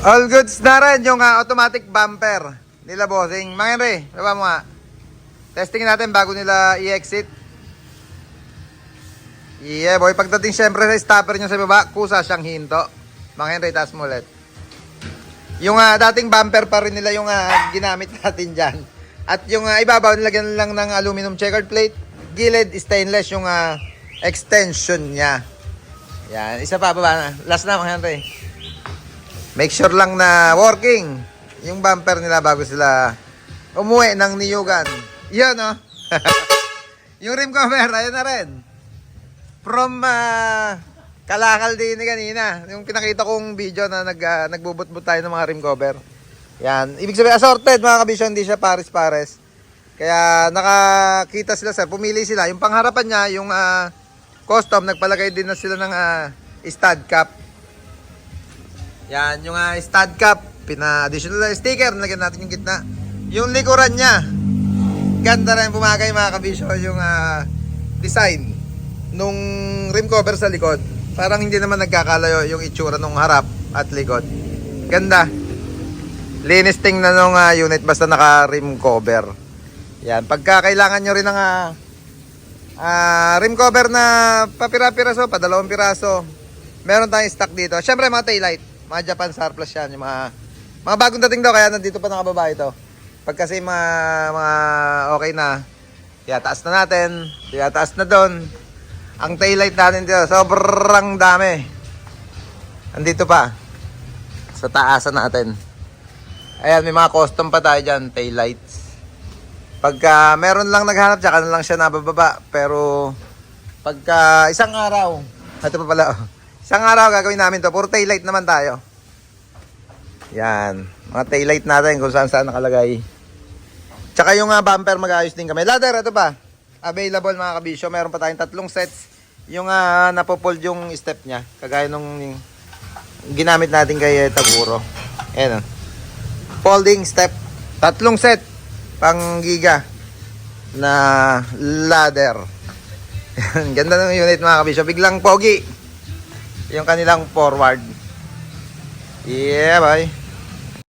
All goods na rin yung automatic bumper nila bossing. Mga Henry, baba mo nga. Testing natin bago nila i-exit. Yeah boy, pagdating syempre sa stopper nyo sa baba, kusa siyang hinto. Mga Henry, taas mo ulit. Yung dating bumper pa rin nila yung ginamit natin dyan. At yung ibabaw, nilagyan lang ng aluminum checkered plate. Gilid stainless yung extension niya. Yan, isa pa baba na. Last na mga Henry. Make sure lang na working yung bumper nila bago sila umuwi ng niyugan. Yun, no? Yung rim cover, ayun na rin. From Kalakal din kanina. Yung pinakita kong video na nagbubut-but tayo ng mga rim cover. Yan. Ibig sabihin, assorted mga kabisyon, hindi siya pares-pares. Kaya nakakita sila sa, pumili sila. Yung pangharapan niya, yung custom, nagpalagay din na sila ng stud cap. Yan, yung stud cap, additional sticker, nalagyan natin yung gitna. Yung likuran niya, ganda rin pumagay mga kabisyo yung design nung rim cover sa likod. Parang hindi naman nagkakalayo yung itsura nung harap at likod. Ganda. Linis tingnan nung unit basta naka rim cover. Yan, pagka kailangan nyo rin ng rim cover na papira-piraso, padalawang piraso, meron tayong stock dito. Syempre mga taillight, mga Japan surplus yan, yung mga bagong dating daw, kaya nandito pa nakababa ito. Pag kasi mga okay na, taas na natin, taas na doon. Ang taillight natin dito, sobrang dami. Andito pa, sa taasan natin. Ayan, may mga custom pa tayo dyan, taillights. Pagka meron lang naghanap, tsaka na lang siya nabababa. Pero pagka isang araw, ito pa pala, isang araw gagawin namin to, puro taillight naman tayo. Yan, mga taillight natin kung saan nakalagay. Tsaka yung bumper mag-ayos din kami. Ladder, ito pa, available mga kabisyo. Meron pa tayong 3 sets. Yung napopold yung step niya, kagaya nung ginamit natin kay Taguro. Ayan, folding step, 3 set pang giga na ladder. Ganda ng unit mga kabisyo. Biglang pogi yung kanilang forward. Yeah, bye.